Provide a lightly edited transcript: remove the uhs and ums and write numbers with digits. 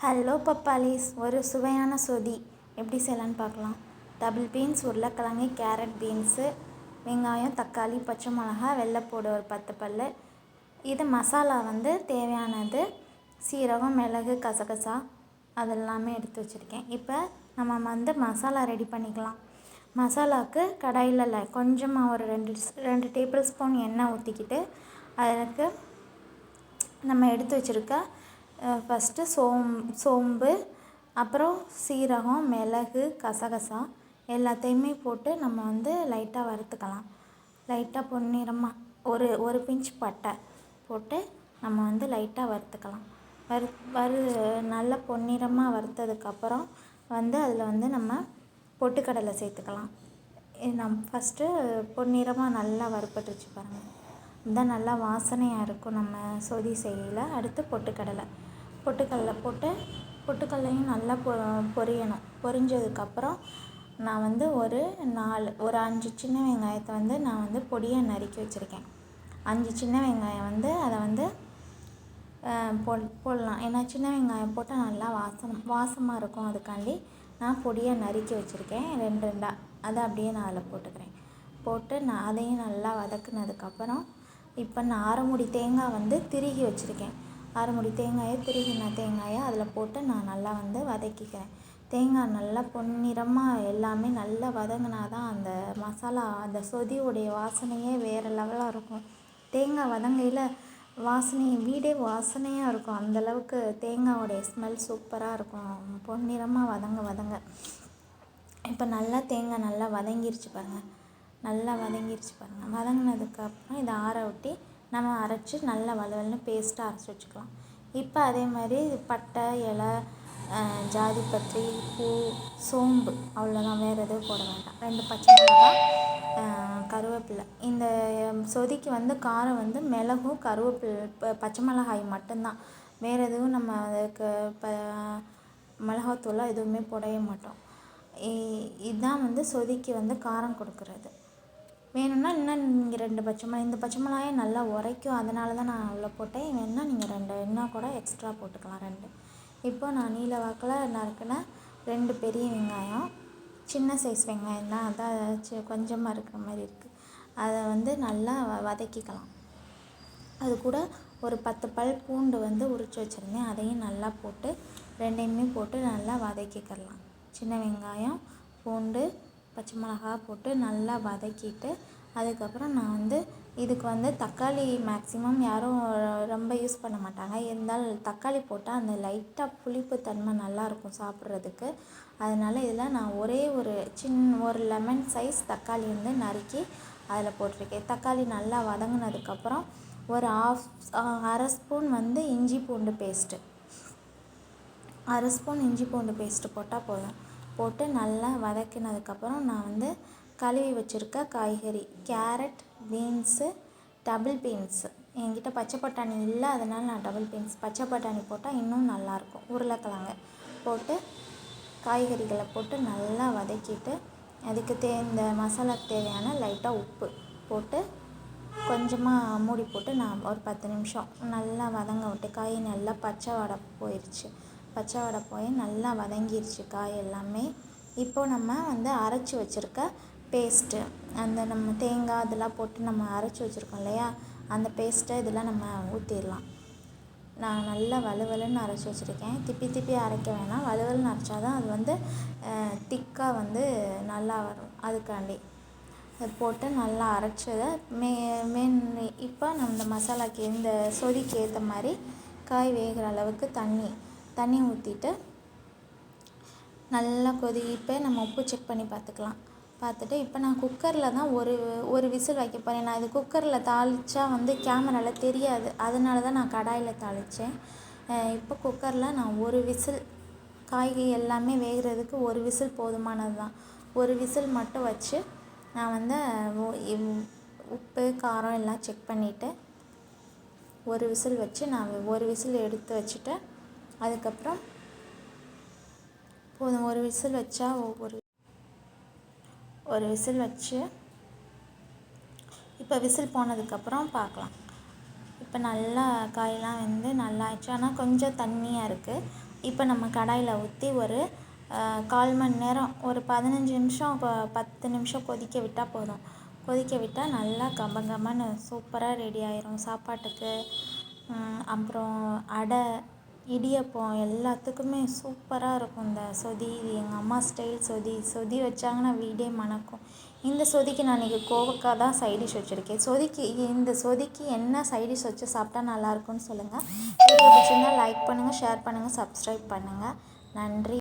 Hello பப்பாளிஸ், ஒரு சுவையான சொதி எப்படி செய்யலான்னு பார்க்கலாம். டபுள் பீன்ஸ், உருளைக்கிழங்கு, கேரட், பீன்ஸு, வெங்காயம், தக்காளி, பச்சை மிளகா, வெள்ளைப்பூடு ஒரு 10 பல். இது மசாலா தேவையானது சீரகம், மிளகு, கசகசா அதெல்லாமே எடுத்து வச்சுருக்கேன். இப்போ நம்ம மசாலா ரெடி பண்ணிக்கலாம். மசாலாவுக்கு கடாயில் கொஞ்சமாக ஒரு 2 டேபிள் ஸ்பூன் எண்ணெய் ஊற்றிக்கிட்டு அதுக்கு நம்ம எடுத்து வச்சுருக்க ஃபஸ்ட்டு சோம்பு, அப்புறம் சீரகம், மிளகு, கசகசா எல்லாத்தையுமே போட்டு நம்ம லைட்டாக வறுத்துக்கலாம். லைட்டாக பொன்னிறமாக ஒரு பிஞ்ச் பட்டை போட்டு நம்ம லைட்டாக வறுத்துக்கலாம். நல்லா பொன்னிறமாக வறுத்ததுக்கப்புறம் அதில் நம்ம பொட்டுக்கடலை சேர்த்துக்கலாம். நம்ம ஃபஸ்ட்டு பொன்னிறமாக நல்லா வறுப்பட்டுருச்சு பாருங்கள். இதுதான் நல்லா வாசனையாக இருக்கும் நம்ம சொதி செய்யல. அடுத்து பொட்டுக்கடலை போட்டு பொட்டுக்கடலையும் நல்லா பொரியணும். பொரிஞ்சதுக்கப்புறம் நான் ஒரு 5 சின்ன வெங்காயத்தை நான் பொடியாக நறுக்கி வச்சுருக்கேன். 5 சின்ன வெங்காயம் அதை போடலாம். ஏன்னா சின்ன வெங்காயம் போட்டால் நல்லா வாசமாக இருக்கும். அதுக்காண்டி நான் பொடியாக நறுக்கி வச்சுருக்கேன் 2 அதை அப்படியே நான் அதில் போட்டு நான் அதையும் நல்லா வதக்குனதுக்கப்புறம் இப்போ நான் 1/2 மூடி தேங்காய் திருகி வச்சுருக்கேன். 1/2 மூடி திருகின தேங்காயை அதில் போட்டு நான் நல்லா வதக்கிக்கிறேன். தேங்காய் நல்லா பொன்னிறமாக எல்லாமே நல்லா வதங்கினா தான் அந்த மசாலா அந்த சொதியுடைய வாசனையே வேறு லெவலாக இருக்கும். தேங்காய் வதங்கையில் வீடே வாசனையாக இருக்கும். அந்தளவுக்கு தேங்காயோடைய ஸ்மெல் சூப்பராக இருக்கும். பொன்னிறமாக வதங்க இப்போ நல்லா தேங்காய் நல்லா வதங்கிருச்சு பாருங்கள். வதங்கினதுக்கப்புறம் இதை ஆற விட்டு நம்ம அரைச்சி நல்லா வலுவலுன்னு பேஸ்ட்டாக அரைச்சி வச்சுக்கலாம். இப்போ அதே மாதிரி பட்டை, இலை, ஜாதிப்பத்திரி, பூ, சோம்பு அவ்வளோதான், வேறு எதுவும் போட வேண்டாம். 2 பச்சை மிளகாய், கருவேப்பிலை. இந்த சொதிக்கு காரம் மிளகும் பச்சை மிளகாய் மட்டும்தான். வேறு எதுவும் நம்ம அதுக்கு மிளகாத்தூளாக எதுவுமே போடவே மாட்டோம். இதுதான் சொதிக்கு காரம் கொடுக்குறது. வேணும்னா இன்னும் நீங்கள் 2 பச்சை மிளகாய், இந்த பச்சை மிளகாயை நல்லா உரைக்கும், அதனால தான் நான் அவ்வளோ போட்டேன். வேணும்னா நீங்கள் 2 இன்னும் கூட எக்ஸ்ட்ரா போட்டுக்கலாம் 2. இப்போ நான் நீல வாக்கில் நறுக்கின 2 பெரிய வெங்காயம், சின்ன சைஸ் வெங்காயம் தான், அதான் கொஞ்சமாக இருக்கிற மாதிரி இருக்குது. அதை நல்லா வதக்கிக்கலாம். அது கூட ஒரு 10 பல் பூண்டு உரித்து வச்சுருந்தேன். அதையும் நல்லா போட்டு 2யுமே போட்டு நல்லா வதக்கிக்கலாம். சின்ன வெங்காயம், பூண்டு, பச்சை மிளகா போட்டு நல்லா வதக்கிட்டு அதுக்கப்புறம் நான் இதுக்கு தக்காளி மேக்ஸிமம் யாரும் ரொம்ப யூஸ் பண்ண மாட்டாங்க. இருந்தாலும் தக்காளி போட்டால் அந்த லைட்டாக புளிப்பு தன்மை நல்லாயிருக்கும் சாப்பிட்றதுக்கு. அதனால் இதில் நான் ஒரு லெமன் சைஸ் தக்காளி நறுக்கி அதில் போட்டிருக்கேன். தக்காளி நல்லா வதங்கினதுக்கப்புறம் ஒரு 1/2 ஸ்பூன் இஞ்சி பூண்டு பேஸ்ட்டு 1/2 ஸ்பூன் இஞ்சி பூண்டு பேஸ்ட்டு போட்டால் போதும். போட்டு நல்லா வதக்கினதுக்கப்புறம் நான் கழுவி வச்சுருக்க காய்கறி கேரட், பீன்ஸு, டபுள் பீன்ஸு, என்கிட்ட பச்சை பட்டாணி இல்லை, அதனால் நான் டபுள் பீன்ஸ் பச்சை பட்டாணி போட்டால் இன்னும் நல்லாயிருக்கும். உருளைக்கிழங்கு போட்டு காய்கறிகளை போட்டு நல்லா வதக்கிட்டு அதுக்கு இந்த மசாலாவுக்கு தேவையான லைட்டாக உப்பு போட்டு கொஞ்சமாக மூடி போட்டு நான் ஒரு 10 நிமிஷம் நல்லா வதங்க விட்டு காய் நல்லா பச்சை வாடை போயிடுச்சு. பச்சை வாடை போய் நல்லா வதங்கிருச்சு காய் எல்லாமே. இப்போ நம்ம அரைச்சி வச்சுருக்க பேஸ்ட்டு, நம்ம தேங்காய் அதெல்லாம் போட்டு நம்ம அரைச்சி வச்சுருக்கோம் இல்லையா, அந்த பேஸ்ட்டை இதில் நம்ம ஊற்றிடலாம். நான் நல்லா வலுவலுன்னு அரைச்சி வச்சுருக்கேன். திப்பி அரைக்க வேணாம், வலுவலுன்னு அரைச்சா தான் அது திக்காக நல்லா வரும். அதுக்காண்டி அது போட்டு நல்லா அரைச்சதை இப்போ நம்ம இந்த மசாலாக்கு இந்த சொதிக்கு ஏற்ற மாதிரி காய் வேகிற அளவுக்கு தண்ணி ஊற்றிட்டு நல்லா இப்போ நம்ம உப்பு செக் பண்ணி பார்த்துட்டு இப்போ நான் குக்கரில் தான் ஒரு விசில் வைக்க போகிறேன். நான் இது குக்கரில் தாளித்தா கேமராவில் தெரியாது, அதனால தான் நான் கடாயில் தாளித்தேன். இப்போ குக்கரில் நான் ஒரு விசில் காய்கறி எல்லாமே வேகிறதுக்கு ஒரு விசில் போதுமானது தான். ஒரு விசில் மட்டும் வச்சு நான் உப்பு காரம் எல்லாம் செக் பண்ணிவிட்டு ஒரு விசில் வச்சு நான் ஒரு விசில் எடுத்து வச்சுட்டு அதுக்கப்புறம் போதும். ஒரு விசில் வச்சா ஒரு விசில் வச்சு இப்போ விசில் போனதுக்கப்புறம் பார்க்கலாம். இப்போ நல்லா காயெல்லாம் நல்லா ஆயிடுச்சு. ஆனால் கொஞ்சம் தண்ணியாக இருக்குது. இப்போ நம்ம கடாயில் ஊற்றி ஒரு 1/4 மணி நேரம், ஒரு 15 நிமிஷம் 10 நிமிஷம் கொதிக்க விட்டால் போதும். கொதிக்க விட்டால் நல்லா கமகமன்னு சூப்பராக ரெடி ஆயிரும் சாப்பாட்டுக்கு. அப்புறம் அடை, இடியப்பம் எல்லாத்துக்குமே சூப்பராக இருக்கும் இந்த சொதி. இது எங்கள் அம்மா ஸ்டைல் சொதி. சொதி வச்சாங்கன்னா வீடே மணக்கும். இந்த சொதிக்கு நான் இன்றைக்கி கோவக்காய் தான் சைடிஷ் வச்சுருக்கேன். இந்த சொதிக்கு என்ன சைடிஷ் வச்சு சாப்பிட்டா நல்லாயிருக்குன்னு சொல்லுங்கள். வீடியோ பிடிச்சிருந்தால் லைக் பண்ணுங்கள், ஷேர் பண்ணுங்கள், சப்ஸ்கிரைப் பண்ணுங்கள். நன்றி.